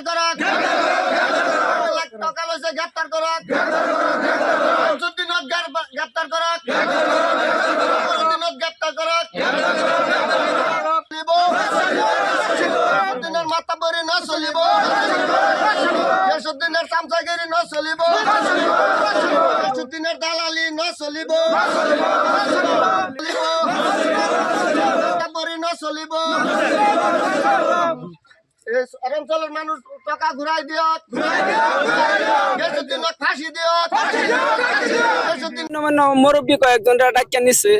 গ্রেপ্তার করো লাখ টাকা লইছে গ্রেপ্তার করো যুদ্দিনত গ্রেপ্তার করো যুদ্দিনত গ্রেপ্তার করো দিনের মাথা বরি ন চলিব দিনের চামচাগিরি ন চলিব দিনের দালালি ন চলিব বরি ন চলিব অঞ্চলের মানুষ টাকা ঘুরাই দিয়ত ফাঁসি দিয়ত মুরব্বী কয়েকজন ডাক্তার নিচ্ছে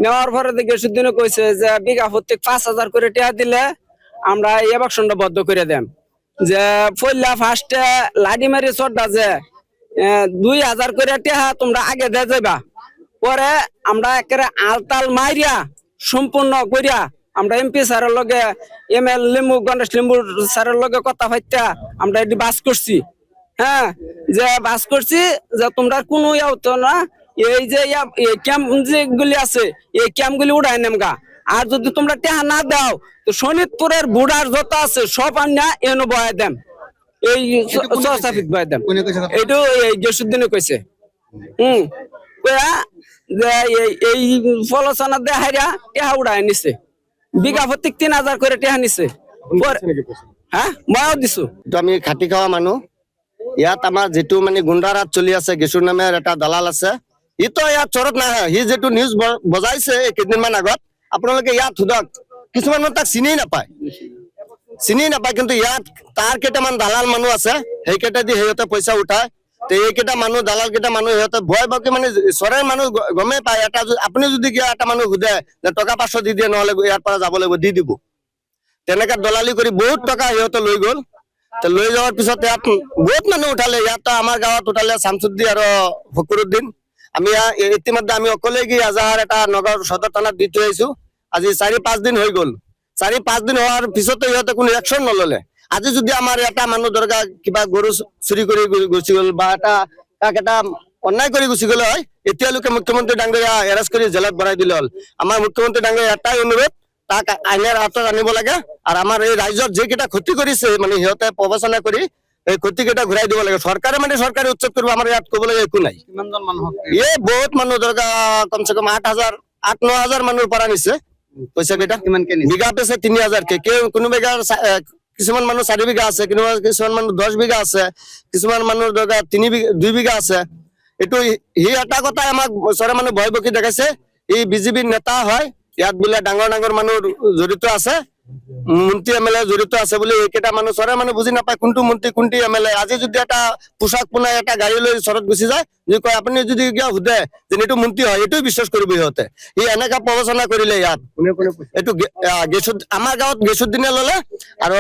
নেওয়ার পরে দেখে সুদিনে কইছে যে বিঘা প্রত্যেক 5,000 করে টাকা দিলে আমরা এই অ্যাকশনটা বদ্ধ করে দেন যে পয়লা ফার্স্টে লাডি মারি চড়া যে 2,000 করে টাকা তোমরা আগে দিয়ে যাবা পরে আমরা একেবারে আলতাল মাইরিয়া সম্পূর্ণ করিয়া আমরা এমপি স্যারের লগে এমএল লিম্বু গণেশ লিম্বু স্যারের লগে কথা হইতা আমরা এটি বাস করছি হ্যাঁ যে বাস করছি যে তোমরা কোনো হতো না এই যে ক্যাম্প যেগুলি আছে এই ক্যাম্পগুলি উড়াই নেমগা আর যদি তোমরা টেহা না দাও তো শোনিতপুরের বুড়ার যত আছে সব আনিয়া এনে বয়াই দেন এই সহসাফিক বয়াই দেন এইটু এই গেসুদ্দিনে কইছে কয়া যে এই ফলসনা দেহাইরা টেহা উড়াই নিছে বিঘা প্রত্যেক 3,000 করে টেহা নিছে হ্যাঁ ময়ও দিছো তো আমি খাটি খাওয়া মানুহ ইয়াত আমাৰ যেটো মানে গুণ্ডাৰাজ চলি আছে গেছুৰ নামেৰ এটা দালাল আছে ই তো ইয়াত চৰত নাহে সি যেটো নিউজ বজাইছে কেইদিনমান আগত আপোনালোকে ইয়াত সোধক কিছুমান মানুহ তাক চিনি নাপায় কিন্তু ইয়াত তাৰ কেইটামান দালাল মানুহ আছে সেইকেইটা দি সিহঁতে পইচা উঠায় তো এইকেইটা মানুহ দালাল কেইটা মানুহ সিহঁতে ভয় বাকি মানে চৰাইৰ মানুহ গমেই পায় এটা আপুনি যদি কিয় এটা মানুহ সোধে যে টকা 500 দি দিয়ে নহ'লে ইয়াৰ পৰা যাব লাগিব দি দিব তেনেকা দলালি কৰি বহুত টকা সিহঁতে লৈ গ'ল তো লৈ যাওয়াৰ পিছত ইয়াত বহুত মানুহ উঠালে ইয়াত আমাৰ গাঁৱত উঠালে শামসুদ্দিন আৰু ফকৰুদ্দিন আমি ইতিমধ্যে আমি অকলে গিয়ে আজাহাৰ এটা নগৰ সদৰ থানাত দি থৈ আহিছো আজি 4-5 দিন হৈ গ'ল 4-5 দিন হোৱাৰ পিছতো ইহঁতে কোনো একশন নললে আজি যদি আমাৰ এটা মানুহ দৰকাৰ কিবা গৰু চুৰি কৰি গুচি গ'ল বা এটা অন্যায় কৰি গুচি গ'লে হয় এতিয়ালৈকে মুখ্যমন্ত্ৰী ডাঙৰীয়া এৰেষ্ট কৰি জেলত ভৰাই দিলে হ'ল আমাৰ মুখ্যমন্ত্ৰী ডাঙৰীয়া এটাই অনুৰোধ তাক আইনেৰ আওতাত আনিব লাগে আৰ আমাৰ এই ৰাজ্যত যেকেইটা ক্ষতি কৰিছে মানে সিহঁতে প্ৰবচনা কৰি এই ক্ষতিকেইটা ঘূৰাই দিব লাগে সৰকাৰে মানে সৰকাৰি উচ্ছেদ কৰিব আমাৰ ইয়াত ক'বলৈ একো নাই এই বহুত মানুহ দৰকাৰ কমসে কম 8,000-9,000 মানুহৰ পৰা নিছে পইচা কেইটা বিঘা পেছে 3,000 কে কোনো বিঘা কিছুমান মানুহ 4 বিঘা আছে কিছুমান মানুহ 10 বিঘা আছে কিছুমান মানুহৰ দৰকাৰ 2 বিঘা আছে এটো হি এটা কথা আমাক ওচৰৰ মানুহ ভয় বকি দেখাইছে এই বিজেপিৰ নেতা হয় ইয়াত বোলে ডাঙৰ মানুহ জড়িত আছে মন্ত্ৰী এমএলএ জড়িত আছে বুলি এইকেইটা মানুহ চৰে মানুহ বুজি নাপায় কোনটো মন্ত্ৰী কোনটি এমএলএ আজি যদি এটা পোশাক পুনাই এটা গাড়ী লৈ চৰত গুচি যায় যে কয় আপুনি যদি কিয় সুধে যে এইটো মন্ত্ৰী হয় এইটোই বিশ্বাস কৰিব সিহঁতে ই এনেকা প্ৰবচনা কৰিলে ইয়াত এইটো আমাৰ গাঁৱত গেছুদ্দিনে ললে আৰু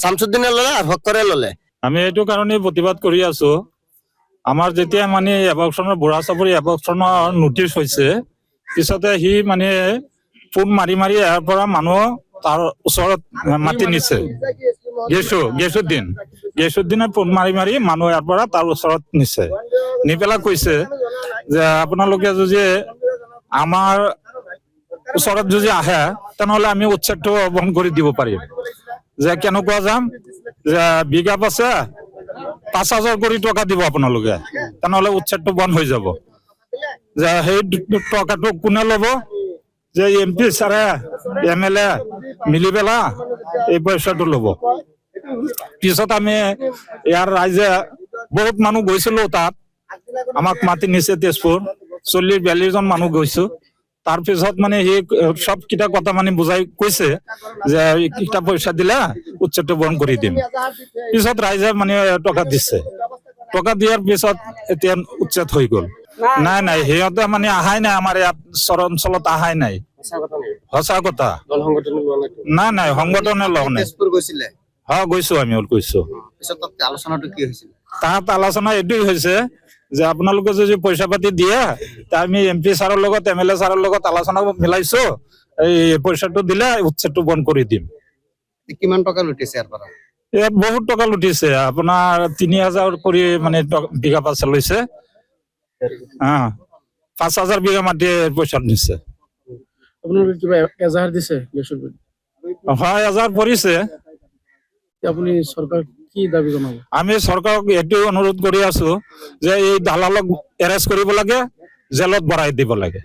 শামসুদ্দিনে ললে আৰু হকৰে ললে আমি এইটো কাৰণে প্ৰতিবাদ কৰি আছো আমাৰ যেতিয়া মানে এবছৰৰ বুঢ়া চাপৰি এবছৰৰ নোটিছ হৈছে পিছতে সি মানে ফোন মাৰি ইয়াৰ পৰা মানুহ তাৰ ওচৰত মাতি নিছে গেছুদ্দিনে ফোন মাৰি মানুহ ইয়াৰ পৰা তাৰ ওচৰত নিছে নি পেলাই কৈছে যে আপোনালোকে যদি আমাৰ ওচৰত যদি আহে তেনেহ'লে আমি উচ্ছেদটো বন্ধ কৰি দিব পাৰিম যে কেনেকুৱা যাম যে বিঘা পাছে 5,000 কোটি টকা দিব আপোনালোকে তেনেহ'লে উচ্ছেদটো বন্ধ হৈ যাব যে সেই টকাটো কোনে ল'ব যে এমপি ছাৰে এমএলএ মিলি পেলা এই পইচাটো ল'ব পিছত আমি ইয়াৰ ৰাইজে বহুত মানুহ গৈছিলো তাত আমাক মাতি নিছে তেজপুৰ 40-42 জন মানুহ গৈছো তাৰ পিছত মানে সি সব কিটা কথা মানে বুজাই কৈছে যে কিটা পইচা দিলে উচ্ছেদটো বন্ধ কৰি দিম পিছত ৰাইজে মানে টকা দিছে টকা দিয়াৰ পিছত এতিয়া উচ্ছেদ হৈ গ'ল নাই সিহঁতে মানে আহাই নাই আমাৰ ইয়াত অঞ্চলত আহাই নাই সঁচা কথা নাই সংগঠনে লগ নাই হয় গৈছো আমি গৈছো তাত আলোচনা এইটোৱেই হৈছে যে আপোনালোকে যদি পইচা পাতি দিয়ে তা আমি এমপি ছাৰৰ লগত এমএলএ ছাৰৰ লগত আলোচনা মিলাইছো এই পইচাটো দিলে উচ্ছেদটো বন্ধ কৰি দিম কিমান টকা লুটিছে ইয়াৰ পৰা ইয়াত বহুত টকা লুটিছে আপোনাৰ 3,000 কৰি মানে বিঘা পাছে লৈছে 5,000 বিঘা মাটি পইচা নিছে আপোনাৰ কিবা 1,000 দিছে হয় 1,000 পৰিছে আপুনি চৰকাৰ কি দাবী জনাব? আমি চৰকাৰক এইটো অনুৰোধ কৰি আছো যে এই দালালক এৰেষ্ট কৰিব লাগে, জেলত ভৰাই দিব লাগে।